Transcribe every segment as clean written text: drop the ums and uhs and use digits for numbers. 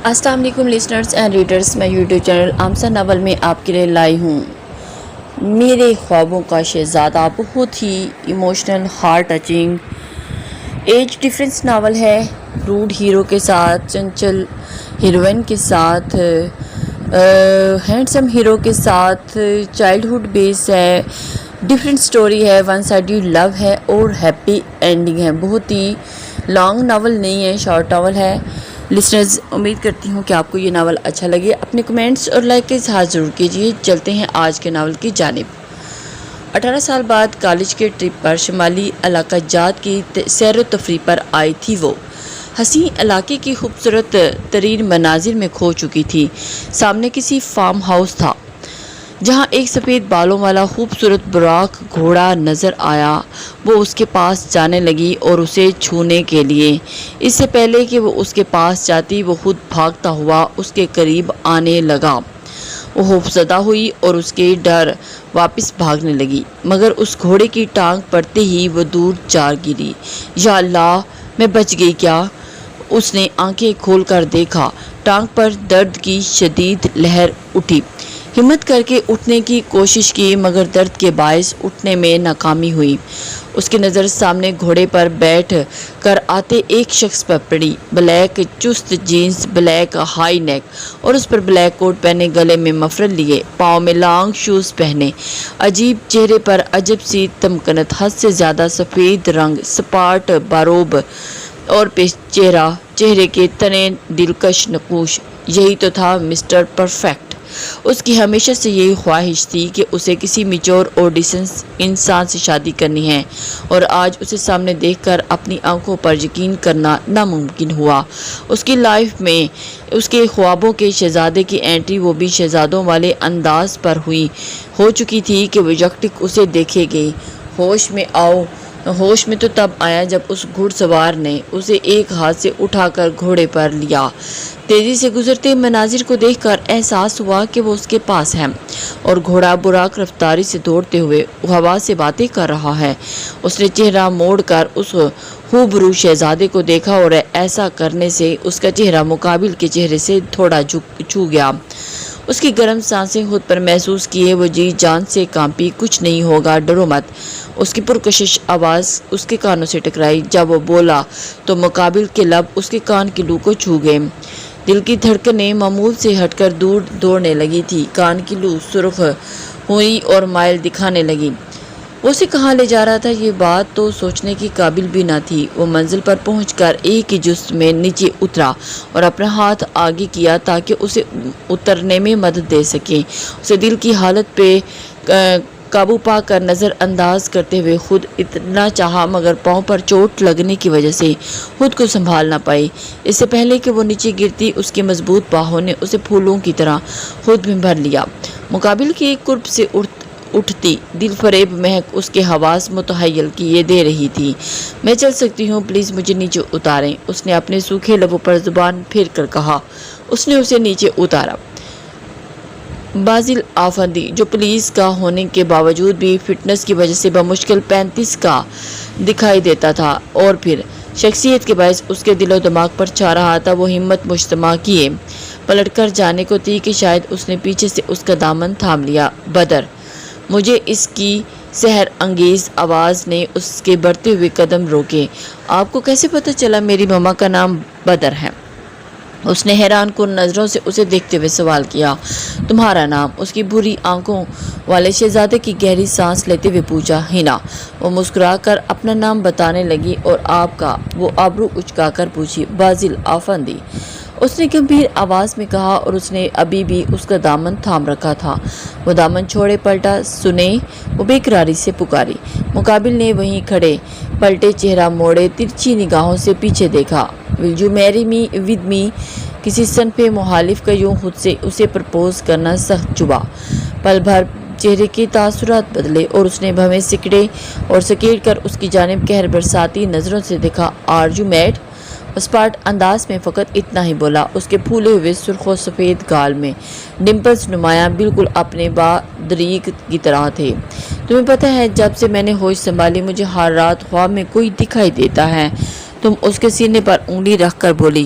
السلام علیکم listeners and readers, میں یوٹیوب چینل آمسا ناول میں آپ کے لیے لائی ہوں میرے خوابوں کا شہزادہ۔ بہت ہی emotional, heart touching, age difference novel ہے۔ روڈ ہیرو کے ساتھ، چنچل ہیروئن کے ساتھ، ہینڈسم ہیرو کے ساتھ، چائلڈہڈ بیس ہے، ڈفرینٹ سٹوری ہے، ون سائڈڈ لو ہے اور ہیپی اینڈنگ ہے۔ بہت ہی لانگ ناول نہیں ہے، شارٹ ناول ہے۔ لسنرز، امید کرتی ہوں کہ آپ کو یہ ناول اچھا لگے۔ اپنے کمنٹس اور لائک کا اظہار ضرور کیجیے۔ چلتے ہیں آج کے ناول کی جانب۔ 18 سال بعد کالج کے ٹرپ پر شمالی علاقہ جات کی سیر و تفریح پر آئی تھی وہ۔ حسین علاقے کی خوبصورت ترین مناظر میں کھو چکی تھی۔ سامنے کسی فارم ہاؤس تھا جہاں ایک سفید بالوں والا خوبصورت براق گھوڑا نظر آیا۔ وہ اس کے پاس جانے لگی اور اسے چھونے کے لیے، اس سے پہلے کہ وہ اس کے پاس جاتی، وہ خود بھاگتا ہوا اس کے قریب آنے لگا۔ وہ خوفزدہ ہوئی اور اس کے ڈر واپس بھاگنے لگی، مگر اس گھوڑے کی ٹانگ پڑتے ہی وہ دور جا گری۔ یا اللہ، میں بچ گئی کیا؟ اس نے آنکھیں کھول کر دیکھا۔ ٹانگ پر درد کی شدید لہر اٹھی۔ ہمت کر کے اٹھنے کی کوشش کی، مگر درد کے باعث اٹھنے میں ناکامی ہوئی۔ اس کی نظر سامنے گھوڑے پر بیٹھ کر آتے ایک شخص پر پڑی۔ بلیک چست جینز، بلیک ہائی نیک اور اس پر بلیک کوٹ پہنے، گلے میں مفرل لیے، پاؤں میں لانگ شوز پہنے، عجیب چہرے پر عجب سی تمکنت، حد سے زیادہ سفید رنگ، سپاٹ باروب اور چہرے کے تنے دلکش نقوش۔ یہی تو تھا مسٹر پرفیکٹ۔ اس کی ہمیشہ سے یہی خواہش تھی کہ اسے کسی میچور اور ڈیسنٹ انسان سے شادی کرنی ہے، اور آج اسے سامنے دیکھ کر اپنی آنکھوں پر یقین کرنا ناممکن ہوا۔ اس کی لائف میں اس کے خوابوں کے شہزادے کی انٹری، وہ بھی شہزادوں والے انداز پر ہو چکی تھی کہ وہ یکٹک اسے دیکھے گئی۔ ہوش میں تو تب آیا جب اس گھڑ سوار نے اسے ایک ہاتھ سے اٹھا کر گھوڑے پر لیا۔ تیزی سے گزرتے مناظر کو دیکھ کر احساس ہوا کہ وہ اس کے پاس ہے، اور گھوڑا براق رفتاری سے دوڑتے ہوئے ہوا سے باتیں کر رہا ہے۔ اس نے چہرہ موڑ کر اس خوبرو شہزادے کو دیکھا، اور ایسا کرنے سے اس کا چہرہ مقابل کے چہرے سے تھوڑا چھو گیا۔ اس کی گرم سانسیں خود پر محسوس کیے، وہ جی جان سے کانپی۔ کچھ نہیں ہوگا، ڈرو مت، اس کی پرکشش آواز اس کے کانوں سے ٹکرائی۔ جب وہ بولا تو مقابل کے لب اس کے کان کی لو کو چھو گئے۔ دل کی دھڑکنیں معمول سے ہٹ کر دور دوڑنے لگی تھی۔ کان کی لو سرخ ہوئی اور مائل دکھانے لگی۔ وہ اسے کہاں لے جا رہا تھا، یہ بات تو سوچنے کی قابل بھی نہ تھی۔ وہ منزل پر پہنچ کر ایک ہی جست میں نیچے اترا اور اپنا ہاتھ آگے کیا تاکہ اسے اترنے میں مدد دے سکے۔ اسے دل کی حالت پہ قابو پا کر نظر انداز کرتے ہوئے خود اترنا چاہا، مگر پاؤں پر چوٹ لگنے کی وجہ سے خود کو سنبھال نہ پائی۔ اس سے پہلے کہ وہ نیچے گرتی، اس کی مضبوط باہوں نے اسے پھولوں کی طرح خود میں بھر لیا۔ مقابل کی قرب سے اٹھتی دل فریب مہک اس کے حواس متحول کیے دے رہی تھی۔ میں چل سکتی ہوں، پلیز مجھے نیچے اتاریں، اس نے اپنے سوکھے لبوں پر زبان پھیر کر کہا۔ اس نے اسے نیچے اتارا۔ بازل آفندی، جو پولیس کا ہونے کے باوجود بھی فٹنس کی وجہ سے بمشکل 35 کا دکھائی دیتا تھا، اور پھر شخصیت کے باعث اس کے دل و دماغ پر چھا رہا تھا، وہ ہمت مجتمع کیے پلٹ کر جانے کو تھی کہ شاید اس نے پیچھے سے اس کا دامن تھام لیا۔ بدر، مجھے، اس کی سحر انگیز آواز نے اس کے بڑھتے ہوئے قدم روکے۔ آپ کو کیسے پتہ چلا میری ماما کا نام بدر ہے؟ اس نے حیران کن نظروں سے اسے دیکھتے ہوئے سوال کیا۔ تمہارا نام؟ اس کی بھوری آنکھوں والے شہزادے کی گہری سانس لیتے ہوئے پوچھا۔ ہنا۔ وہ مسکرا کر اپنا نام بتانے لگی۔ اور آپ کا؟ وہ ابرو اچکا کر پوچھی۔ بازل آفندی، اس نے گمبھیر آواز میں کہا، اور اس نے ابھی بھی اس کا دامن تھام رکھا تھا۔ وہ دامن چھوڑے پلٹا۔ سنیں، وہ بے قراری سے پکاری۔ مقابل نے وہیں کھڑے پلٹے چہرہ موڑے ترچھی نگاہوں سے پیچھے دیکھا۔ ول یو میری می ود می؟ کسی صنف مخالف کا یوں خود سے اسے پرپوز کرنا سخت چبھا۔ پل بھر چہرے کے تاثرات بدلے، اور اس نے بھویں سکڑے اور سکیڑ کر اس کی جانب قہر برساتی نظروں سے دیکھا۔ Are you made? اسپاٹ انداز میں فقط اتنا ہی بولا۔ اس کے پھولے ہوئے سرخ و سفید گال میں ڈمپلز نمایاں، بالکل اپنے بادریک کی طرح تھے۔ تمہیں پتہ ہے، جب سے میں نے ہوش سنبھالی، مجھے ہر رات خواب میں کوئی دکھائی دیتا ہے۔ تم اس کے سینے پر انگلی رکھ کر بولی۔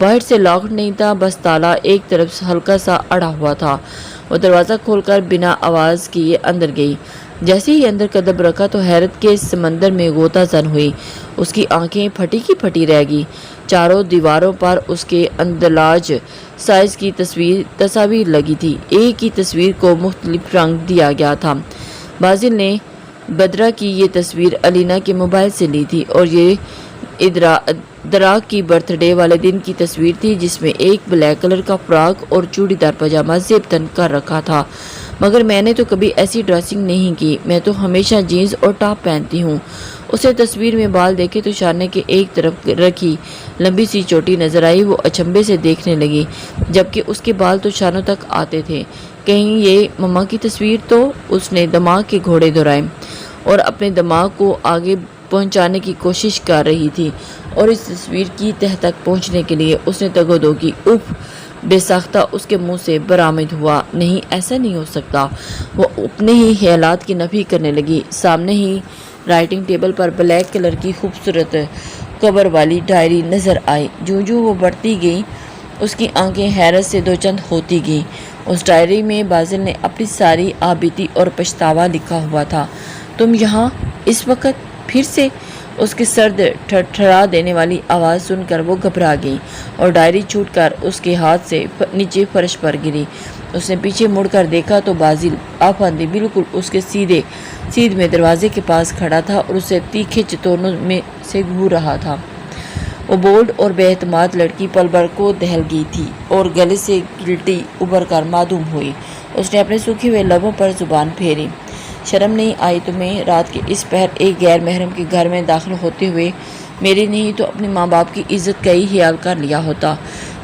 باہر سے لاک نہیں تھا، بس تالا ایک طرف سے ہلکا سا اڑا ہوا تھا۔ وہ دروازہ کھول کر بنا آواز کیے اندر گئی۔ جیسے ہی اندر قدم رکھا تو حیرت کے سمندر میں غوطہ زن ہوئی۔ اس کی آنکھیں پھٹی کی پھٹی رہ گئی۔ چاروں دیواروں پر اس کے اندلاج سائز کی تصاویر لگی تھی۔ ایک ہی تصویر کو مختلف رنگ دیا گیا تھا۔ بازل نے بدرا کی یہ تصویر علینا کے موبائل سے لی تھی اور یہ دراک کی برتھ ڈے والے دن کی تصویر تھی، جس میں ایک بلیک کلر کا فراک اور چوڑی دار پاجامہ زیب تن کر رکھا تھا۔ مگر میں نے تو کبھی ایسی ڈریسنگ نہیں کی، میں تو ہمیشہ جینز اور ٹاپ پہنتی ہوں۔ اسے تصویر میں بال دیکھے تو شانے کے ایک طرف رکھی لمبی سی چوٹی نظر آئی۔ وہ اچنبھے سے دیکھنے لگی، جبکہ اس کے بال تو شانوں تک آتے تھے۔ کہیں یہ مما کی تصویر تو؟ اس نے دماغ کے گھوڑے دہرائے اور اپنے دماغ کو آگے پہنچانے کی کوشش کر رہی تھی، اور اس تصویر کی تہہ تک پہنچنے کے لیے اس نے تگ و دو کی۔ اف! بے ساختہ اس کے منہ سے برآمد ہوا، نہیں، ایسا نہیں ہو سکتا۔ وہ اپنے ہی خیالات کی نفی کرنے لگی۔ سامنے ہی رائٹنگ ٹیبل پر بلیک کلر کی خوبصورت کور والی ڈائری نظر آئی۔ جو وہ بڑھتی گئی، اس کی آنکھیں حیرت سے دو چند ہوتی گئیں۔ اس ڈائری میں بازل نے اپنی ساری آبیتی اور پچھتاوا لکھا ہوا تھا۔ تم یہاں اس وقت؟ پھر سے؟ اس کی سرد ٹھٹھرا دینے والی آواز سن کر وہ گھبرا گئی اور ڈائری چھوٹ کر اس کے ہاتھ سے نیچے فرش پر گری۔ اس نے پیچھے مڑ کر دیکھا تو بازل آفندی بالکل اس کے سیدھ میں دروازے کے پاس کھڑا تھا اور اسے تیکھے چتونوں میں سے گھور رہا تھا۔ وہ بولڈ اور بے اعتماد لڑکی پل بھر کو دہل گئی تھی اور گلے سے گلٹی ابھر کر معدوم ہوئی۔ اس نے اپنے سوکھے ہوئے لبوں پر زبان پھیری۔ شرم نہیں آئی تمہیں؟ رات کے اس پہر ایک غیر محرم کے گھر میں داخل ہوتے ہوئے میری نہیں تو اپنے ماں باپ کی عزت کا ہی خیال کر لیا ہوتا۔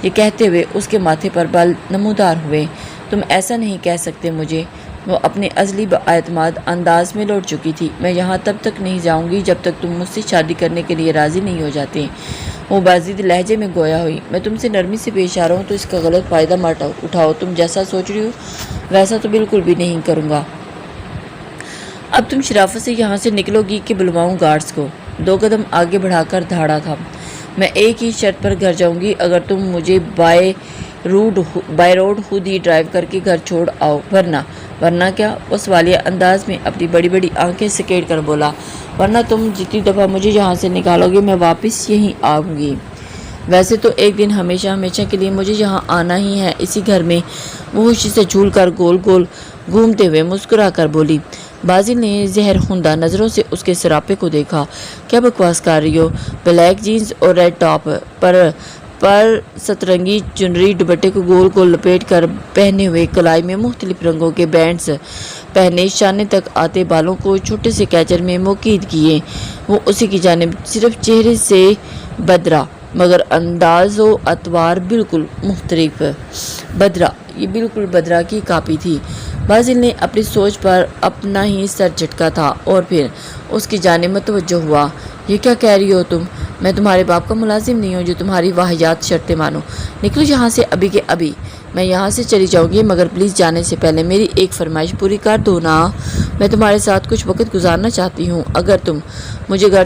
یہ کہتے ہوئے اس کے ماتھے پر بال نمودار ہوئے۔ تم ایسا نہیں کہہ سکتے مجھے۔ وہ اپنے ازلی بااعتماد انداز میں لوٹ چکی تھی۔ میں یہاں تب تک نہیں جاؤں گی جب تک تم مجھ سے شادی کرنے کے لیے راضی نہیں ہو جاتے۔ وہ بازید لہجے میں گویا ہوئی۔ میں تم سے نرمی سے پیش آ رہا ہوں تو اس کا غلط فائدہ مت اٹھاؤ۔ تم جیسا سوچ رہی ہو ویسا تو بالکل بھی نہیں کروں گا۔ اب تم شرافت سے یہاں سے نکلو گی کہ بلواؤں گارڈز کو؟ 2 قدم آگے بڑھا کر دھاڑا تھا۔ میں ایک ہی شرط پر گھر جاؤں گی، اگر تم مجھے بائی روڈ خود ہی ڈرائیو کر کے گھر چھوڑ آؤ، ورنہ کیا؟ وہ سوالیہ انداز میں اپنی بڑی بڑی آنکھیں سکیڑ کر بولا، ورنہ تم جتنی دفعہ مجھے یہاں سے نکالو گے میں واپس یہیں آؤں گی۔ ویسے تو ایک دن ہمیشہ کے لیے مجھے یہاں آنا ہی ہے، اسی گھر میں۔ وہ خوشی سے جھول کر گول گول گھومتے ہوئے مسکرا کر بولی۔ بازل نے زہر خندہ نظروں سے اس کے سراپے کو دیکھا۔ کیا بکواس کر رہی ہو؟ بلیک جینز اور ریڈ ٹاپ پر سترنگی چنری، دوپٹے کو گول گول لپیٹ کر پہنے ہوئے، کلائی میں مختلف رنگوں کے بینڈز پہنے، شانے تک آتے بالوں کو چھوٹے سے کیچر میں موقید کیے، وہ اسی کی جانب صرف چہرے سے بدرا مگر انداز و اطوار بالکل مختلف۔ بدرا، یہ بالکل بدرا کی کاپی تھی۔ بازل نے اپنی سوچ پر اپنا ہی سر جھٹکا تھا اور پھر اس کی جانب متوجہ ہوا۔ یہ کیا کہہ رہی ہو تم؟ میں تمہارے باپ کا ملازم نہیں ہوں جو تمہاری واہیات شرطیں مانو۔ نکلو یہاں سے ابھی کے ابھی۔ میں یہاں سے چلی جاؤں گی مگر پلیز جانے سے پہلے میری ایک فرمائش پوری کر دو نا۔ میں تمہارے ساتھ کچھ وقت گزارنا چاہتی ہوں۔ اگر تم مجھے گھر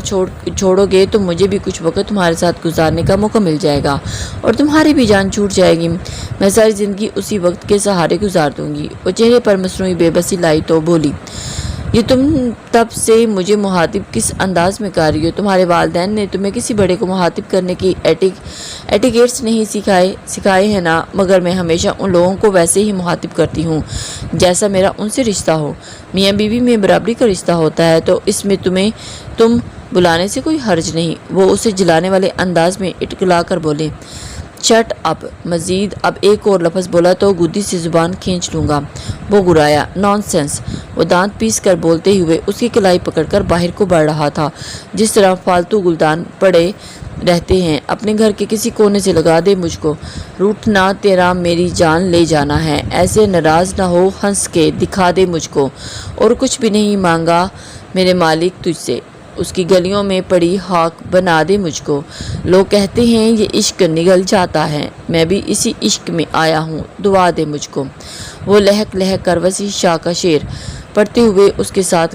چھوڑو گے تو مجھے بھی کچھ وقت تمہارے ساتھ گزارنے کا موقع مل جائے گا اور تمہاری بھی جان چھوٹ جائے گی۔ میں ساری زندگی اسی وقت کے سہارے گزار دوں گی۔ وہ چہرے پر مصنوعی بے بسی لائی تو بولی، یہ تم تب سے مجھے مخاطب کس انداز میں کر رہی ہو؟ تمہارے والدین نے تمہیں کسی بڑے کو مخاطب کرنے کی ایٹیکیٹس نہیں سکھائے ہیں نا؟ مگر میں ہمیشہ ان لوگوں کو ویسے ہی مخاطب کرتی ہوں جیسا میرا ان سے رشتہ ہو۔ میاں بیوی میں برابری کا رشتہ ہوتا ہے تو اس میں تم بلانے سے کوئی حرج نہیں۔ وہ اسے جلانے والے انداز میں اٹکلا کر بولے، شٹ اپ۔ مزید اب ایک اور لفظ بولا تو گدی سے زبان کھینچ لوں گا۔ وہ گرایا، نان سینس۔ وہ دانت پیس کر بولتے ہوئے اس کی کلائی پکڑ کر باہر کو بڑھ رہا تھا، جس طرح فالتو گلدان پڑے رہتے ہیں۔ اپنے گھر کے کسی کونے سے لگا دے مجھ کو۔ روٹنا تیرا میری جان لے جانا ہے، ایسے ناراض نہ ہو، ہنس کے دکھا دے مجھ کو۔ اور کچھ بھی نہیں مانگا میرے مالک تجھ سے، اس کی گلیوں میں پڑی خاک بنا دے مجھ کو۔ لوگ کہتے ہیں یہ عشق نگل جاتا ہے، میں بھی اسی عشق میں آیا ہوں، دعا دے مجھ کو۔ وہ لہک کر وسیع شاہ کا شعر پڑھتے ہوئے اس کے ساتھ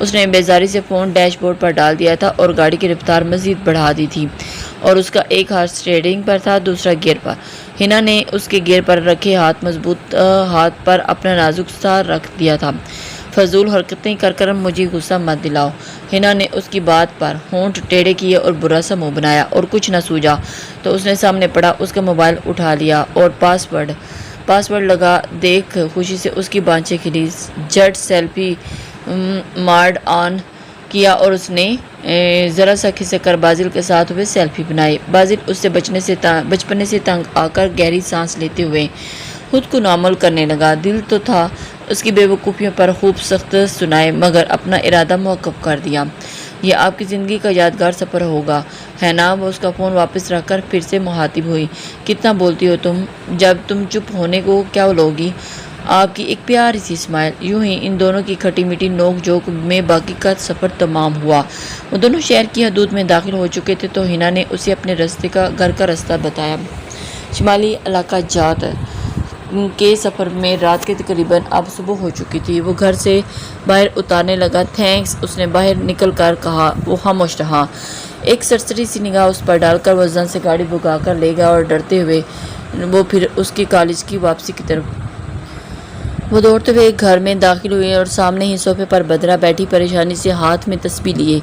اس نے بیزاری سے فون ڈیش بورڈ پر ڈال دیا تھا اور گاڑی کی رفتار مزید بڑھا دی تھی اور اس کا ایک ہاتھ اسٹیئرنگ پر تھا، دوسرا گیئر پر۔ ہنا نے اس کے گیئر پر رکھے مضبوط ہاتھ پر اپنا نازک سا رکھ دیا تھا۔ فضول حرکتیں کر کر مجھے غصہ مت دلاؤ۔ ہنا نے اس کی بات پر ہونٹ ٹیڑھے کیے اور برا سا منہ بنایا اور کچھ نہ سوجا تو اس نے سامنے پڑا اس کا موبائل اٹھا لیا اور پاس ورڈ لگا دیکھ خوشی سے اس کی بانچیں کھلی۔ جٹ سیلفی مارڈ آن کیا اور اس نے ذرا سا کھسک کر بازل کے ساتھ ہوئے سیلفی بنائی۔ بازل اس سے بچپنے سے تنگ آ کر گہری سانس لیتے ہوئے خود کو نارمل کرنے لگا۔ دل تو تھا اس کی بے وقوفیوں پر خوب سخت سنائے مگر اپنا ارادہ موقف کر دیا۔ یہ آپ کی زندگی کا یادگار سفر ہوگا، ہے نا؟ وہ اس کا فون واپس رکھ کر پھر سے مخاطب ہوئی۔ کتنا بولتی ہو تم؟ جب تم چپ ہونے کو کیا لوگی؟ آپ کی ایک پیاری سی اسمائل۔ یوں ہی ان دونوں کی کھٹی میٹھی نوک جھوک میں باقی کا سفر تمام ہوا۔ وہ دونوں شہر کی حدود میں داخل ہو چکے تھے تو ہنا نے اسے اپنے گھر کا رستہ بتایا۔ شمالی علاقہ جات کے سفر میں رات کے تقریباً اب صبح ہو چکی تھی۔ وہ گھر سے باہر اتارنے لگا۔ تھینکس، اس نے باہر نکل کر کہا۔ وہ خاموش رہا۔ ایک سرسری سی نگاہ اس پر ڈال کر وہ زن سے گاڑی بھگا کر لے گیا اور ڈرتے ہوئے وہ پھر اس کی کالج کی واپسی کی طرف وہ دوڑتے ہوئے گھر میں داخل ہوئے اور سامنے ہی صوفے پر بدرہ بیٹھی پریشانی سے ہاتھ میں تسبیح لیے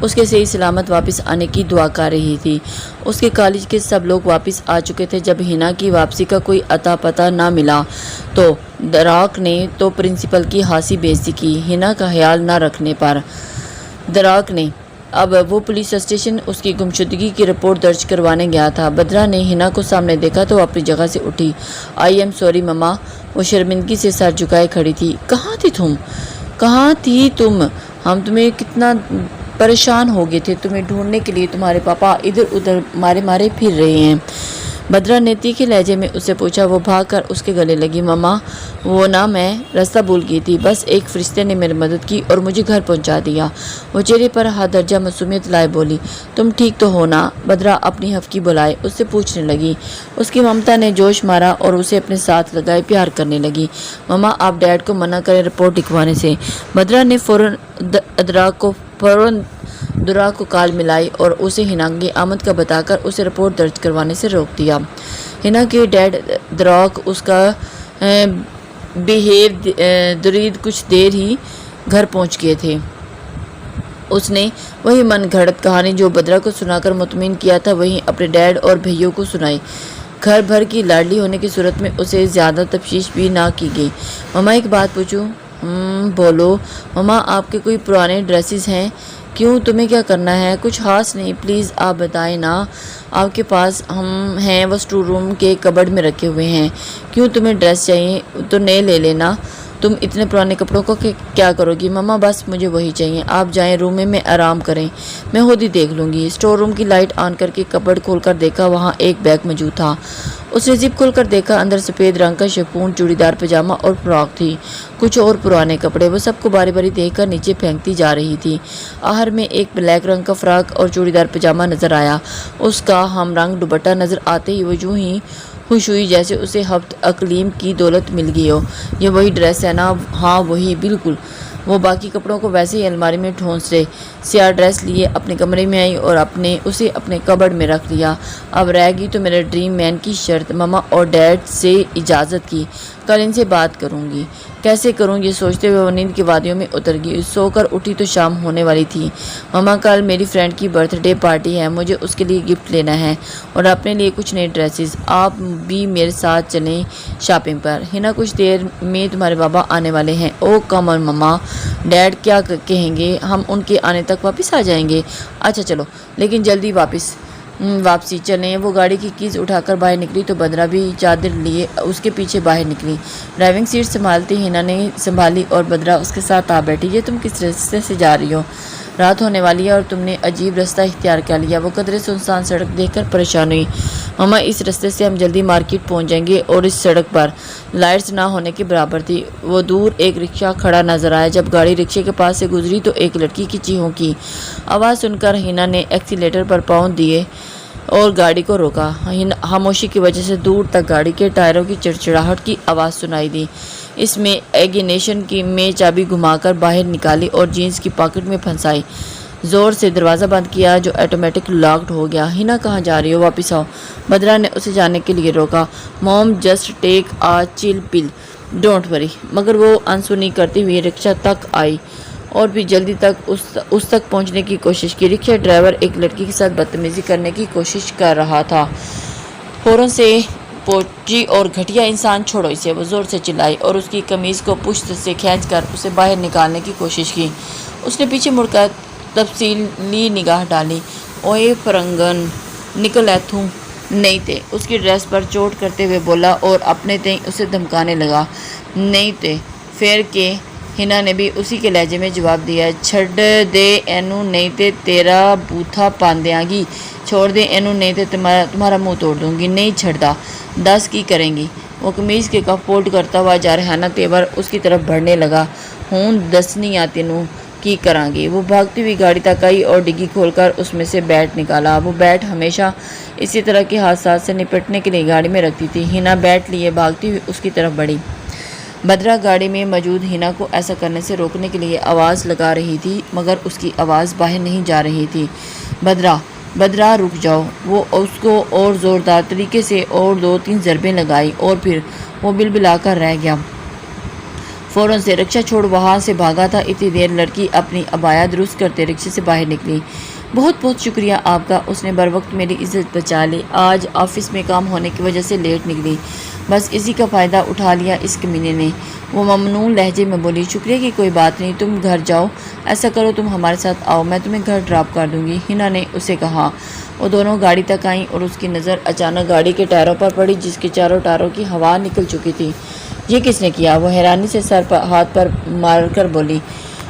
اس کے صحیح سلامت واپس آنے کی دعا کر رہی تھی۔ اس کے کالج کے سب لوگ واپس آ چکے تھے۔ جب ہنا کی واپسی کا کوئی اتا پتہ نہ ملا تو دراک نے تو پرنسپل کی خاصی بےعزتی کی۔ ہنا کا خیال نہ رکھنے پر دراک نے اب وہ پولیس اسٹیشن اس کی گمشدگی کی رپورٹ درج کروانے گیا تھا۔ بدرہ نے ہنا کو سامنے دیکھا تو اپنی جگہ سے اٹھی۔ آئی ایم سوری مما، وہ شرمندگی سے سر جھکائے کھڑی تھی۔ کہاں تھی تم؟ ہم تمہیں کتنا پریشان ہو گئے تھے، تمہیں ڈھونڈنے کے لیے تمہارے پاپا ادھر ادھر مارے پھر رہے ہیں۔ بدرہ نے تیکھے لہجے میں اس سے پوچھا۔ وہ بھاگ کر اس کے گلے لگی۔ مما، وہ نہ میں راستہ بھول گئی تھی، بس ایک فرشتے نے میری مدد کی اور مجھے گھر پہنچا دیا۔ وہ چہرے پر حد درجہ معصومیت لائے بولی۔ تم ٹھیک تو ہو نا؟ بدرہ اپنی حفکی بلائے اس سے پوچھنے لگی۔ اس کی ممتا نے جوش مارا اور اسے اپنے ساتھ لگائے پیار کرنے لگی۔ مما، آپ ڈیڈ کو منع کریں رپورٹ لکھوانے سے۔ بدرہ نے فوراً دراک کو کال ملائی اور اسے ہنا کی آمد کا بتا کر اسے رپورٹ درج کروانے سے روک دیا۔ ہنا کے ڈیڈ دراک اس کا درید کچھ دیر ہی گھر پہنچ گئے تھے۔ اس نے وہی من گھڑت کہانی جو بدرہ کو سنا کر مطمئن کیا تھا وہی اپنے ڈیڈ اور بھائیوں کو سنائی۔ گھر بھر کی لاڈلی ہونے کی صورت میں اسے زیادہ تفتیش بھی نہ کی گئی۔ مما، ایک بات پوچھوں؟ بولو۔ مما، آپ کے کوئی پرانے ڈریسز ہیں؟ کیوں، تمہیں کیا کرنا ہے؟ کچھ خاص نہیں، پلیز آپ بتائیں نا۔ آپ کے پاس ہم ہیں، وہ اسٹور روم کے کبرڈ میں رکھے ہوئے ہیں۔ کیوں، تمہیں ڈریس چاہیے تو نئے لے لینا۔ تم اتنے پرانے کپڑوں کو کیا کرو گی؟ مما، بس مجھے وہی چاہیے۔ آپ جائیں روم میں آرام کریں، میں خود ہی دیکھ لوں گی۔ اسٹور روم کی لائٹ آن کر کے کپبورڈ کھول کر دیکھا، وہاں ایک بیگ موجود تھا۔ اس نے زپ کھول کر دیکھا، اندر سفید رنگ کا شفون چوڑی دار پاجامہ اور فراک تھی۔ کچھ اور پرانے کپڑے وہ سب کو باری باری دیکھ کر نیچے پھینکتی جا رہی تھی۔ آخر میں ایک بلیک رنگ کا فراک اور چوڑی دار پاجامہ نظر آیا۔ اس کا ہم رنگ دوپٹہ نظر آتے ہی وہ یوں ہی خوش ہوئی جیسے اسے ہفت اقلیم کی دولت مل گئی ہو۔ یہ وہی ڈریس ہے نا؟ ہاں وہی، بالکل۔ وہ باقی کپڑوں کو ویسے ہی الماری میں ٹھونس لے، سیاہ ڈریس لیے اپنے کمرے میں آئی اور اسے اپنے کبرڈ میں رکھ لیا۔ اب رہ گئی تو میرے ڈریم مین کی شرط۔ مما اور ڈیڈ سے اجازت کی، کل ان سے بات کروں گی۔ کیسے کروں؟ یہ سوچتے ہوئے وہ نیند کی وادیوں میں اتر گئی۔ سو کر اٹھی تو شام ہونے والی تھی۔ مما، کل میری فرینڈ کی برتھ ڈے پارٹی ہے، مجھے اس کے لیے گفٹ لینا ہے اور اپنے لیے کچھ نئے ڈریسز۔ آپ بھی میرے ساتھ چلیں شاپنگ پر۔ ہنا، کچھ دیر میں تمہارے بابا آنے والے ہیں۔ او کم آن مما، ڈیڈ کیا کہیں گے؟ ہم ان کے آنے تک واپس آ جائیں گے۔ اچھا چلو، لیکن جلدی واپسی چلیں۔ وہ گاڑی کی کیز اٹھا کر باہر نکلی تو بدرہ بھی چادر لیے اس کے پیچھے باہر نکلی۔ ڈرائیونگ سیٹ سنبھالتی ہنا نے سنبھالی اور بدرہ اس کے ساتھ آ بیٹھی۔ یہ تم کس راستے سے جا رہی ہو؟ رات ہونے والی ہے اور تم نے عجیب راستہ اختیار کر لیا۔ وہ قدرے سنسان سڑک دیکھ کر پریشان ہوئی۔ مما، اس راستے سے ہم جلدی مارکیٹ پہنچ جائیں گے اور اس سڑک پر لائٹس نہ ہونے کے برابر تھی۔ وہ دور ایک رکشہ کھڑا نظر آیا۔ جب گاڑی رکشے کے پاس سے گزری تو ایک لڑکی کی چیخوں کی آواز سن کر ہنا نے ایکسیلیٹر پر پاؤں دیے اور گاڑی کو روکا۔ خاموشی کی وجہ سے دور تک گاڑی کے ٹائروں کی چڑچڑاہٹ کی آواز سنائی دی۔ اس میں ایگنیشن کی میں چابی گھما کر باہر نکالی اور جینس کی پاکٹ میں پھنسائی۔ زور سے دروازہ بند کیا جو آٹومیٹک لاکڈ ہو گیا۔ ہنا کہاں جا رہی ہو؟ واپس آؤ۔ بدرا نے اسے جانے کے لیے روکا۔ موم جسٹ ٹیک آ چل پل، ڈونٹ وری۔ مگر وہ انسنی کرتی ہوئی رکشہ تک آئی اور بھی جلدی تک اس تک پہنچنے کی کوشش کی۔ رکشہ ڈرائیور ایک لڑکی کے ساتھ بدتمیزی کرنے کی کوشش کر رہا تھا۔ فوراً سے پوچی اور گھٹیا انسان، چھوڑو اسے، وہ زور سے چلائی اور اس کی قمیض کو پشت سے کھینچ کر اسے باہر نکالنے کی کوشش کی۔ اس نے پیچھے مڑ کر تفصیلی نگاہ ڈالی۔ اوئے فرنگن، نکل ایتھوں نہیں تے، اس کی ڈریس پر چوٹ کرتے ہوئے بولا اور اپنے تئیں اسے دھمکانے لگا۔ نہیں تے پھر کے؟ ہنا نے بھی اسی کے لہجے میں جواب دیا۔ چھڑ دے اینو نہیں تے تیرا بوتھا پاندیاں گی، چھوڑ دے اینو نہیں تے تمہارا منہ توڑ دوں گی۔ نہیں چھڑدا، دس کی کریں گی؟ وہ قمیض کے کف فولڈ کرتا ہوا جارحانہ تیور اس کی طرف بڑھنے لگا۔ ہوں دسنی آ تینوں کی کراں گی۔ وہ بھاگتی ہوئی گاڑی تک آئی اور ڈگی کھول کر اس میں سے بیٹ نکالا۔ وہ بیٹ ہمیشہ اسی طرح کے حادثات سے نپٹنے کے لیے گاڑی میں رکھتی تھی۔ ہنا بیٹ لیے بھاگتی ہوئی اس کی طرف بڑھی۔ بدرا گاڑی میں موجود ہنا کو ایسا کرنے سے روکنے کے لیے آواز لگا رہی تھی مگر اس کی آواز باہر نہیں جا رہی تھی۔ بدرا رک جاؤ۔ وہ اس کو اور زوردار طریقے سے اور 2-3 ضربیں لگائی اور پھر وہ بلبلا کر رہ گیا۔ فوراً سے رکشہ چھوڑ وہاں سے بھاگا تھا۔ اتنی دیر لڑکی اپنی عبایا درست کرتے رکشے سے باہر نکلی۔ بہت بہت شکریہ آپ کا، اس نے بروقت میری عزت بچا لی۔ آج آفس میں کام ہونے کی وجہ سے لیٹ نکلی، بس اسی کا فائدہ اٹھا لیا اس کمینے نے۔ وہ ممنون لہجے میں بولی۔ شکریہ کی کوئی بات نہیں، تم گھر جاؤ۔ ایسا کرو تم ہمارے ساتھ آؤ، میں تمہیں گھر ڈراپ کر دوں گی، ہنا نے اسے کہا۔ وہ دونوں گاڑی تک آئیں اور اس کی نظر اچانک گاڑی کے ٹائروں پر پڑی جس کے چاروں ٹائروں کی ہوا نکل چکی تھی۔ یہ کس نے کیا؟ وہ حیرانی سے سر پر ہاتھ پر مار کر بولی۔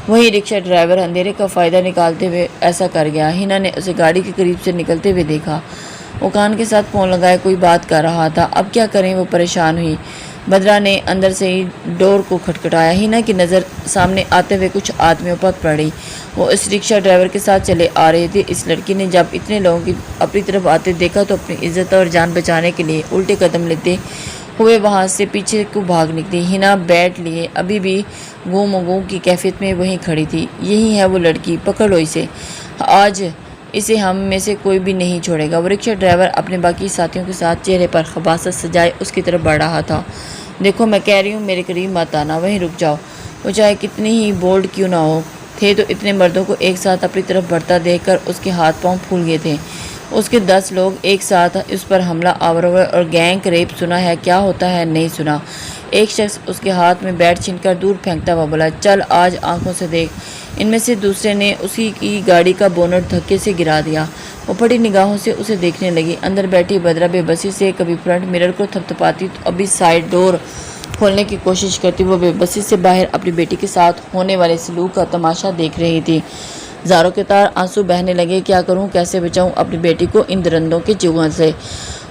وہی رکشہ ڈرائیور اندھیرے کا فائدہ نکالتے ہوئے ایسا کر گیا۔ ہنا نے اسے گاڑی کے قریب سے نکلتے ہوئے دیکھا۔ وہ کان کے ساتھ فون لگائے کوئی بات کر رہا تھا۔ اب کیا کریں؟ وہ پریشان ہوئی۔ بدرا نے اندر سے ہی ڈور کو کھٹکھٹایا۔ ہنا کی نظر سامنے آتے ہوئے کچھ آدمیوں پر پڑی۔ وہ اس رکشہ ڈرائیور کے ساتھ چلے آ رہے تھے۔ اس لڑکی نے جب اتنے لوگوں کی اپنی طرف آتے دیکھا تو اپنی عزت اور جان بچانے کے لیے الٹے قدم لیتے ہوئے وہاں سے پیچھے کو بھاگ نکلی۔ ہنا بیٹھ لیے ابھی بھی گم و گم کی کیفیت میں وہیں کھڑی تھی۔ یہی ہے وہ لڑکی، پکڑ لو اسے، آج اسے ہم میں سے کوئی بھی نہیں چھوڑے گا۔ وہ رکشہ ڈرائیور اپنے باقی ساتھیوں کے ساتھ چہرے پر خباثت سجائے اس کی طرف بڑھ رہا تھا۔ دیکھو میں کہہ رہی ہوں میرے قریب مت آنا، وہیں رک جاؤ۔ وہ چاہے کتنی ہی بولڈ کیوں نہ ہو تھے تو اتنے مردوں کو ایک ساتھ اپنی طرف بڑھتا دیکھ کر اس کے ہاتھ پاؤں پھول گئے تھے۔ اس کے 10 لوگ ایک ساتھ اس پر حملہ آور ہوئے اور گینگ ریپ سنا ہے کیا ہوتا ہے؟ نہیں سنا۔ ایک شخص اس کے ہاتھ میں بیٹ چھین کر دور پھینکتا ہوا بولا، چل آج آنکھوں سے دیکھ۔ ان میں سے دوسرے نے اسی کی گاڑی کا بونٹ دھکے سے گرا دیا۔ وہ پھٹی نگاہوں سے اسے دیکھنے لگی۔ اندر بیٹھی بدرا بے بسی سے کبھی فرنٹ مرر کو تھپتھپاتی تو ابھی سائیڈ ڈور کھولنے کی کوشش کرتی۔ وہ بے بسی سے باہر اپنی بیٹی کے ساتھ ہونے والے سلوک کا تماشا دیکھ رہی تھی۔ زاروں کے تار آنسو بہنے لگے۔ کیا کروں، کیسے بچاؤں اپنی بیٹی کو ان درندوں کے چنگل سے؟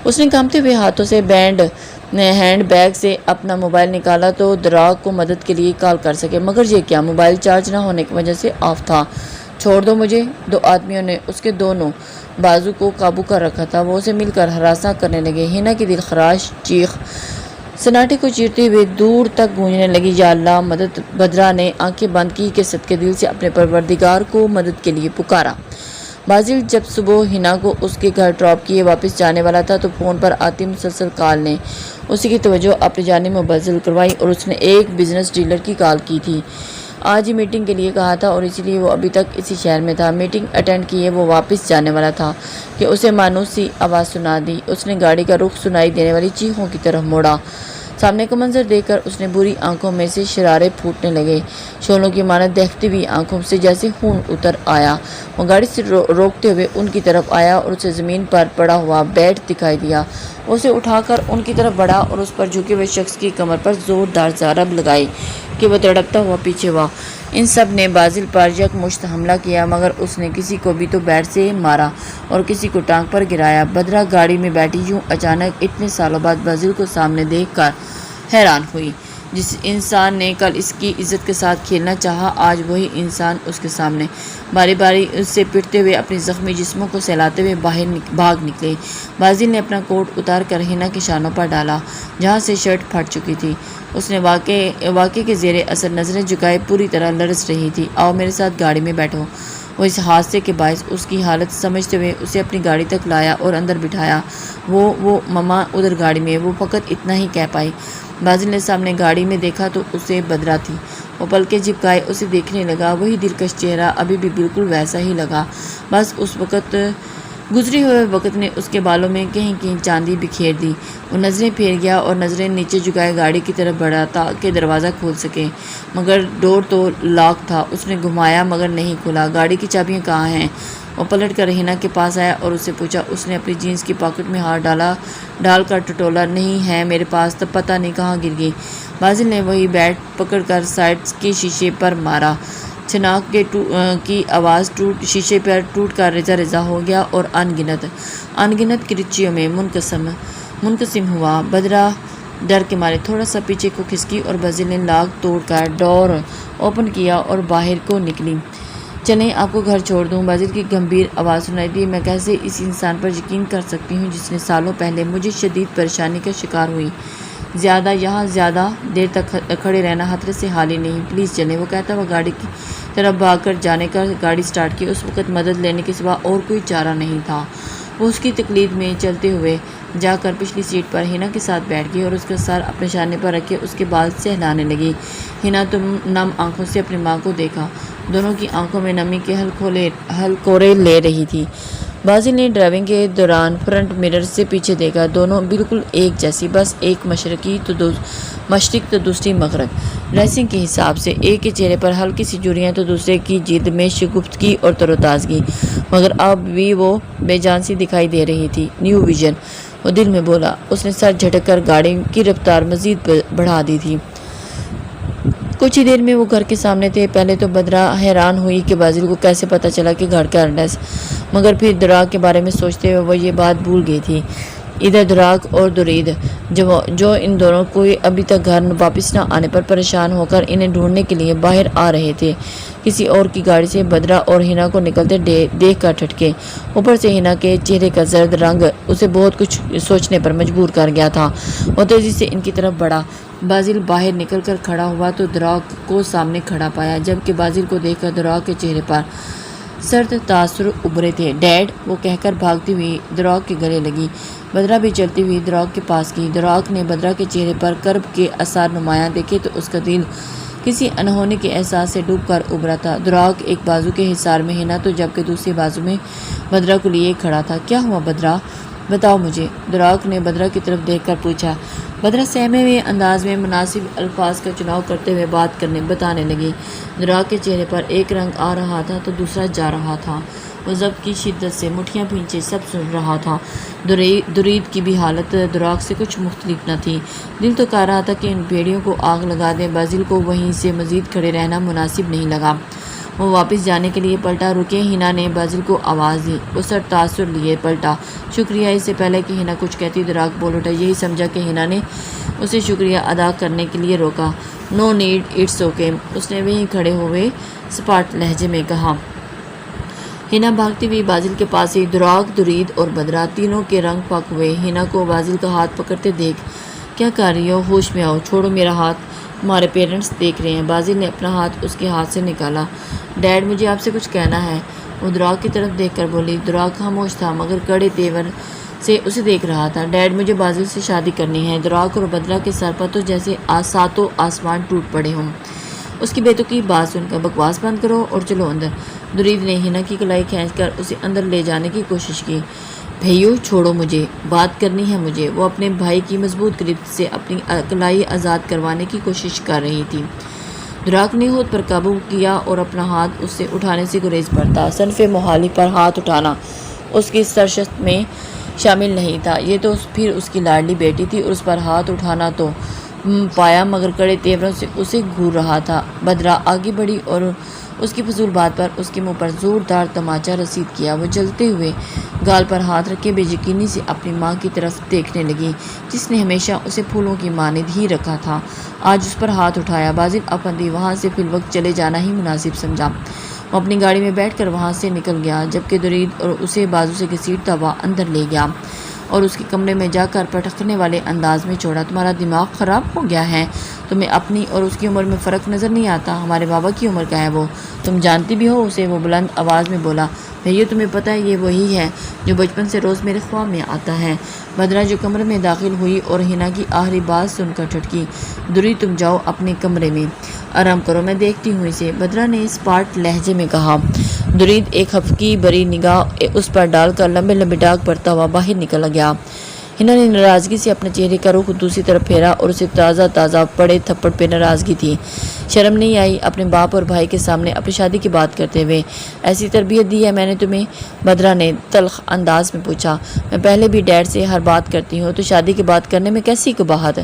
اس نے کانپتے ہوئے ہاتھوں سے ہینڈ بیگ سے اپنا موبائل نکالا تو دراگ کو مدد کے لیے کال کر سکے، مگر یہ کیا، موبائل چارج نہ ہونے کی وجہ سے آف تھا۔ چھوڑ دو مجھے۔ 2 آدمیوں نے اس کے دونوں بازو کو قابو کر رکھا تھا۔ وہ اسے مل کر ہراساں کرنے لگے۔ ہنا کی دل خراش چیخ سناٹے کو چیرتے ہوئے دور تک گونجنے لگی، یا اللہ مدد۔ بدرا نے آنکھیں بند کی کہ صدقے دل سے اپنے پروردگار کو مدد کے لیے پکارا۔ بازل جب صبح ہنا کو اس کے گھر ڈراپ کیے واپس جانے والا تھا تو فون پر آتی مسلسل کال نے اسی کی توجہ اپنی جانب مبذول کروائی اور اس نے ایک بزنس ڈیلر کی کال کی تھی۔ آج ہی میٹنگ کے لیے کہا تھا اور اسی لیے وہ ابھی تک اسی شہر میں تھا۔ میٹنگ اٹینڈ کیے وہ واپس جانے والا تھا کہ اسے مانوس سی آواز سنا دی۔ اس نے گاڑی کا رخ سنائی دینے والی چیخوں کی طرف موڑا۔ سامنے کا منظر دیکھ کر اس نے بری آنکھوں میں سے شرارے پھوٹنے لگے، شعلوں کی مانند دیکھتی ہوئی آنکھوں سے جیسے خون اتر آیا۔ وہ گاڑی سے روکتے ہوئے ان کی طرف آیا اور اسے زمین پر پڑا ہوا بیٹ دکھائی دیا۔ اسے اٹھا کر ان کی طرف بڑھا اور اس پر جھکے ہوئے شخص کی کمر پر زوردار ضرب لگائی کہ وہ تڑپتا ہوا پیچھے ہوا۔ ان سب نے بازل پر یکمشت حملہ کیا مگر اس نے کسی کو بھی تو بیٹ سے مارا اور کسی کو ٹانگ پر گرایا۔ بدرا گاڑی میں بیٹھی یوں اچانک اتنے سالوں بعد بازل کو سامنے دیکھ کر حیران ہوئی۔ جس انسان نے کل اس کی عزت کے ساتھ کھیلنا چاہا آج وہی انسان اس کے سامنے باری باری اس سے پٹتے ہوئے اپنے زخمی جسموں کو سہلاتے ہوئے بھاگ نکلے۔ بازل نے اپنا کوٹ اتار کر ہنا کے شانوں پر ڈالا جہاں سے شرٹ پھٹ چکی تھی۔ اس نے واقعے کے زیر اثر نظریں جھکائے پوری طرح لرز رہی تھی۔ آؤ میرے ساتھ گاڑی میں بیٹھو۔ وہ اس حادثے کے باعث اس کی حالت سمجھتے ہوئے اسے اپنی گاڑی تک لایا اور اندر بٹھایا۔ وہ مما ادھر گاڑی میں، وہ فقط اتنا ہی کہہ پائی۔ بازل نے سامنے گاڑی میں دیکھا تو اسے بدرا تھی۔ وہ پلکیں جھپکائے اسے دیکھنے لگا۔ وہی دلکش چہرہ ابھی بھی بالکل ویسا ہی لگا، بس اس وقت گزرے ہوئے وقت نے اس کے بالوں میں کہیں کہیں چاندی بکھیر دی۔ وہ نظریں پھیر گیا اور نظریں نیچے جھکائے گاڑی کی طرف بڑھا تاکہ دروازہ کھول سکے، مگر ڈور تو لاک تھا۔ اس نے گھمایا مگر نہیں کھلا۔ گاڑی کی چابیاں کہاں ہیں؟ وہ پلٹ کر ہینا کے پاس آیا اور اس سے پوچھا۔ اس نے اپنی جینس کی پاکٹ میں ہاتھ ڈال کر ٹٹولا، نہیں ہے میرے پاس، تب پتہ نہیں کہاں گر گئی۔ بازل نے وہی بیٹ پکڑ کر سائڈ کے شیشے پر مارا۔ چھناک کی آواز شیشے پر ٹوٹ کر رزا رزا ہو گیا اور انگنت کرچیوں میں منقسم ہوا۔ بدرا ڈر کے مارے تھوڑا سا پیچھے کو کھسکی اور بازل نے لاک توڑ کر ڈور اوپن کیا اور باہر کو نکلی۔ چلیں آپ کو گھر چھوڑ دوں، بازل کی گمبھیر آواز سنائی دی۔ میں کیسے اس انسان پر یقین کر سکتی ہوں جس نے سالوں پہلے مجھے شدید پریشانی کا شکار ہوئی۔ یہاں زیادہ دیر تک کھڑے رہنا خطرے سے حالی نہیں، پلیز چلیں، وہ کہتا ہوا گاڑی کی طرف بھاگ کر جانے کا گاڑی سٹارٹ کی۔ اس وقت مدد لینے کے سوا اور کوئی چارہ نہیں تھا۔ وہ اس کی تقلید میں چلتے ہوئے جا کر پچھلی سیٹ پر ہینا کے ساتھ بیٹھ گئی اور اس کا سر اپنے شانے پر رکھے اس کے بال سہلانے لگی۔ ہینا نم آنکھوں سے اپنی ماں کو دیکھا، دونوں کی آنکھوں میں نمی کے ہلکورے لے رہی تھی۔ بازل نے ڈرائیونگ کے دوران فرنٹ مرر سے پیچھے دیکھا، دونوں بالکل ایک جیسی، بس ایک مشرق تو دوسری مغرب۔ ڈریسنگ کے حساب سے ایک کے چہرے پر ہلکی سی جھریاں تو دوسرے کی جلد میں شگفتگی اور تر و تازگی، مگر اب بھی وہ بے جان سی دکھائی دے رہی تھی۔ نیو ویژن، وہ دل میں بولا۔ اس نے سر جھٹک کر گاڑی کی رفتار مزید بڑھا دی تھی۔ کچھ ہی دیر میں وہ گھر کے سامنے تھے۔ پہلے تو بدرا حیران ہوئی کہ بازل کو کیسے پتہ چلا کہ گھر کا ایڈریس، مگر پھر دراگ کے بارے میں سوچتے ہوئے وہ یہ بات بھول گئی تھی۔ ادھر دراگ اور درید جو ان دونوں کو ابھی تک گھر واپس نہ آنے پر پریشان ہو کر انہیں ڈھونڈنے کے لیے باہر آ رہے تھے، کسی اور کی گاڑی سے بدرا اور ہینا کو نکلتے دیکھ کر ٹھٹکے۔ اوپر سے ہینا کے چہرے کا زرد رنگ اسے بہت کچھ سوچنے پر مجبور کر گیا تھا۔ وہ تیزی سے ان کی طرف بڑھا۔ بازل باہر نکل کر کھڑا ہوا تو دراگ کو سامنے کھڑا پایا، جبکہ بازل کو دیکھ کر دراگ کے چہرے پر سرد تاثر ابھرے تھے۔ ڈیڈ، وہ کہہ کر بھاگتی ہوئی دراگ کے گلے لگی۔ بدرا بھی چلتی ہوئی دراگ کے پاس گئی۔ دراگ نے بدرا کے چہرے پر کرب کے آثار نمایاں دیکھے تو اس کا دل کسی انہونی کے احساس سے ڈوب کر ابھرا تھا۔ دراگ ایک بازو کے حصار میں ہینا تو جبکہ دوسرے بازو میں بدرا کو لیے کھڑا تھا۔ کیا ہوا بدرا؟ بتاؤ مجھے، دراگ نے بدرا کی طرف دیکھ کر پوچھا۔ بدرا سہمے ہوئے انداز میں مناسب الفاظ کا چناؤ کرتے ہوئے بتانے لگی۔ دراگ کے چہرے پر ایک رنگ آ رہا تھا تو دوسرا جا رہا تھا۔ وہ ضبط کی شدت سے مٹھیاں بھینچے سب سن رہا تھا۔ درید کی بھی حالت دراگ سے کچھ مختلف نہ تھی۔ دل تو کہہ رہا تھا کہ ان بھیڑیوں کو آگ لگا دیں۔ بازل کو وہیں سے مزید کھڑے رہنا مناسب نہیں لگا۔ وہ واپس جانے کے لیے پلٹا۔ رکے، ہینا نے بازل کو آواز دی۔ وہ سر تاثر لیے پلٹا۔ شکریہ۔ اس سے پہلے کہ ہینا کچھ کہتی دراگ بول اٹھا۔ یہی سمجھا کہ ہینا نے اسے شکریہ ادا کرنے کے لیے روکا۔ نو نیڈ، اٹس اوکے، اس نے وہیں کھڑے ہوئے سپاٹ لہجے میں کہا۔ ہینا بھاگتی ہوئی بازل کے پاس ہی۔ دراگ، درید اور بدرا تینوں کے رنگ پھک ہوئے۔ ہینا کو بازل کا ہاتھ پکڑتے دیکھ، کیا کر رہی ہو؟ ہوش میں آؤ، چھوڑو میرا ہاتھ، تمہارے پیرنٹس دیکھ رہے ہیں۔ بازل نے اپنا ہاتھ اس کے ہاتھ سے نکالا۔ ڈیڈ، مجھے آپ سے کچھ کہنا ہے، وہ دراگ کی طرف دیکھ کر بولی۔ دراگ خاموش تھا مگر کڑے تیور سے اسے دیکھ رہا تھا۔ ڈیڈ، مجھے بازل سے شادی کرنی ہے۔ دراگ اور بدرا کے سر پر تو جیسے ساتوں آسمان ٹوٹ پڑے ہوں۔ اس کی بیتوقیف بات سن کر بکواس بند کرو اور چلو اندر۔ درید نے ہینا کی کلائی کھینچ کر اسے اندر لے جانے کی کوشش کی۔ بھائیو، چھوڑو مجھے، بات کرنی ہے مجھے۔ وہ اپنے بھائی کی مضبوط گرفت سے اپنی کلائی آزاد کروانے کی کوشش کر رہی تھی۔ دراگ نے خود پر قابو کیا اور اپنا ہاتھ اس سے اٹھانے سے گریز برتا۔ صنف محالی پر ہاتھ اٹھانا اس کی سرشت میں شامل نہیں تھا۔ یہ تو پھر اس کی لاڈلی بیٹی تھی اور اس پر ہاتھ اٹھانا تو پایا مگر کڑے تیوروں سے اسے گھور رہا تھا۔ بدرا آگے بڑھی اور اس کی فضول بات پر اس کے منہ پر زوردار تماچا رسید کیا۔ وہ جلتے ہوئے گال پر ہاتھ رکھے بے یقینی سے اپنی ماں کی طرف دیکھنے لگی، جس نے ہمیشہ اسے پھولوں کی مانند ہی رکھا تھا۔ آج اس پر ہاتھ اٹھایا۔ بازل اپندی وہاں سے فی الوقت چلے جانا ہی مناسب سمجھا۔ وہ اپنی گاڑی میں بیٹھ کر وہاں سے نکل گیا، جبکہ درید اور اسے بازو سے گھسیٹتا ہوا اندر لے گیا اور اس کے کمرے میں جا کر پٹکنے والے انداز میں چھوڑا۔ تمہارا دماغ خراب ہو گیا ہے؟ تمہیں اپنی اور اس کی عمر میں فرق نظر نہیں آتا؟ ہمارے بابا کی عمر کا ہے وہ، تم جانتی بھی ہو اسے؟ وہ بلند آواز میں بولا۔ بھیا تمہیں پتہ ہے یہ وہی ہے جو بچپن سے روز میرے خواب میں آتا ہے۔ بدرا جو کمرے میں داخل ہوئی اور ہنا کی آخری بات سن کر ٹھٹکی۔ درید تم جاؤ اپنے کمرے میں، آرام کرو، میں دیکھتی ہوں اسے، بدرا نے اسپاٹ لہجے میں کہا۔ درید ایک ہفکی بری نگاہ اس پر ڈال کر لمبے لمبے ڈاک پڑتا ہوا باہر نکل گیا۔ ہنا نے ناراضگی سے اپنے چہرے کا رخ دوسری طرف پھیرا اور اسے تازہ تازہ پڑے تھپڑ پہ ناراضگی تھی۔ شرم نہیں آئی اپنے باپ اور بھائی کے سامنے اپنی شادی کی بات کرتے ہوئے؟ ایسی تربیت دی ہے میں نے تمہیں؟ بدرا نے تلخ انداز میں پوچھا۔ میں پہلے بھی ڈیڈ سے ہر بات کرتی ہوں، تو شادی کی بات کرنے میں کیسی قباحت؟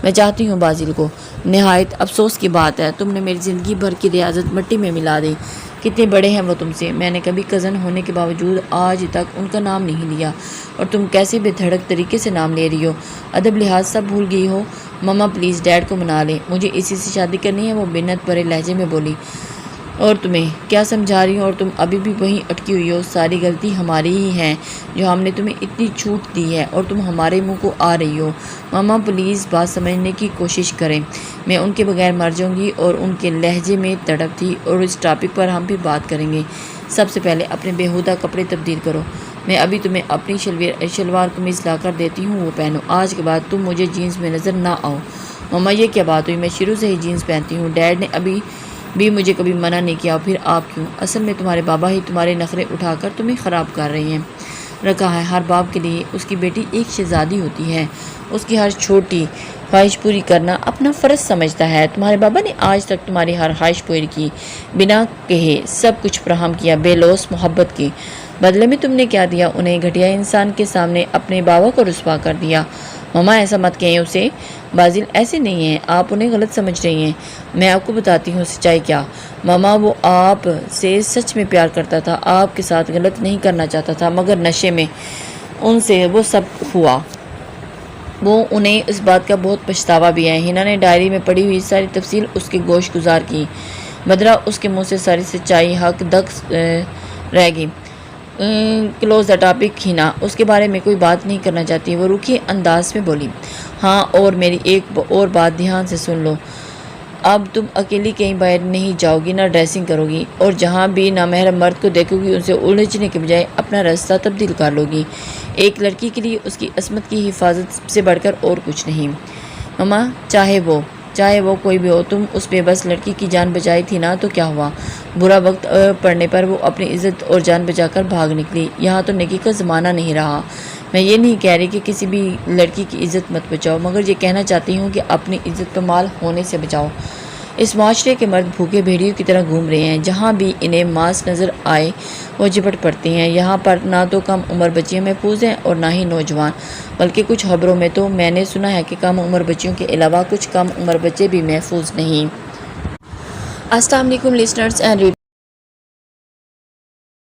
میں چاہتی ہوں بازل کو۔ نہایت افسوس کی بات ہے، تم نے میری زندگی بھر کی ریاضت مٹی میں ملا دی۔ کتنے بڑے ہیں وہ تم سے؟ میں نے کبھی کزن ہونے کے باوجود آج تک ان کا نام نہیں لیا، اور تم کیسے بے دھڑک طریقے سے نام لے رہی ہو؟ ادب لحاظ سب بھول گئی ہو؟ مما پلیز ڈیڈ کو منا لیں، مجھے اسی سے شادی کرنی ہے، وہ منت بھرے لہجے میں بولی۔ اور تمہیں کیا سمجھا رہی ہوں؟ اور تم ابھی بھی وہیں اٹکی ہوئی ہو؟ ساری غلطی ہماری ہی ہے جو ہم نے تمہیں اتنی چھوٹ دی ہے، اور تم ہمارے منہ کو آ رہی ہو۔ ماما پلیز بات سمجھنے کی کوشش کریں، میں ان کے بغیر مر جاؤں گی۔ اور ان کے لہجے میں تڑپ تھی۔ اور اس ٹاپک پر ہم پھر بات کریں گے، سب سے پہلے اپنے بیہودہ کپڑے تبدیل کرو، میں ابھی تمہیں اپنی شلوار قمیض لا کر دیتی ہوں، وہ پہنو، آج کے بعد تم مجھے جینس میں نظر نہ آؤ۔ ماما یہ کیا بات ہوئی؟ میں شروع سے ہی جینس پہنتی ہوں، ڈیڈ نے ابھی بھی مجھے کبھی منع نہیں کیا، پھر آپ کیوں؟ اصل میں تمہارے بابا ہی تمہارے نخرے اٹھا کر تمہیں خراب کر رہے ہیں۔ رکھا ہے ہر باپ کے لیے اس کی بیٹی ایک شہزادی ہوتی ہے، اس کی ہر چھوٹی خواہش پوری کرنا اپنا فرض سمجھتا ہے۔ تمہارے بابا نے آج تک تمہاری ہر خواہش پوری کی، بنا کہے سب کچھ فراہم کیا، بے لوث محبت کی۔ بدلے میں تم نے کیا دیا انہیں؟ گھٹیا انسان کے سامنے اپنے بابا کو رسوا کر دیا۔ ماما ایسا مت کہیں اسے، بازل ایسے نہیں ہیں، آپ انہیں غلط سمجھ رہی ہیں، میں آپ کو بتاتی ہوں سچائی کیا۔ ماما وہ آپ سے سچ میں پیار کرتا تھا، آپ کے ساتھ غلط نہیں کرنا چاہتا تھا، مگر نشے میں ان سے وہ سب ہوا۔ وہ انہیں اس بات کا بہت پچھتاوا بھی ہے۔ ہنا نے ڈائری میں پڑھی ہوئی ساری تفصیل اس کے گوش گزار کی۔ بدرا اس کے منہ سے ساری سچائی حق دک رہ گئی۔ کلوز دا ٹاپک ہنا اس کے بارے میں کوئی بات نہیں کرنا چاہتی، وہ روکھی انداز میں بولی۔ ہاں اور میری ایک اور بات دھیان سے سن لو، اب تم اکیلی کہیں باہر نہیں جاؤ گی، نہ ڈریسنگ کرو گی، اور جہاں بھی نامحرم مرد کو دیکھو گی ان سے الجھنے کے بجائے اپنا راستہ تبدیل کر لو گی۔ ایک لڑکی کے لیے اس کی عصمت کی حفاظت سے بڑھ کر اور کچھ نہیں۔ ماما چاہے وہ کوئی بھی ہو، تم اس بے بس لڑکی کی جان بچائی تھی نا، تو کیا ہوا؟ برا وقت پڑنے پر وہ اپنی عزت اور جان بچا کر بھاگ نکلی۔ یہاں تو نیکی کا زمانہ نہیں رہا۔ میں یہ نہیں کہہ رہی کہ کسی بھی لڑکی کی عزت مت بچاؤ، مگر یہ کہنا چاہتی ہوں کہ اپنی عزت پامال ہونے سے بچاؤ۔ اس معاشرے کے مرد بھوکے بھیڑیوں کی طرح گھوم رہے ہیں، جہاں بھی انہیں ماس نظر آئے وہ جھپٹ پڑتے ہیں۔ یہاں پر نہ تو کم عمر بچیاں محفوظ ہیں اور نہ ہی نوجوان، بلکہ کچھ خبروں میں تو میں نے سنا ہے کہ کم عمر بچیوں کے علاوہ کچھ کم عمر بچے بھی محفوظ نہیں۔ السلام علیکم لسنرز اینڈ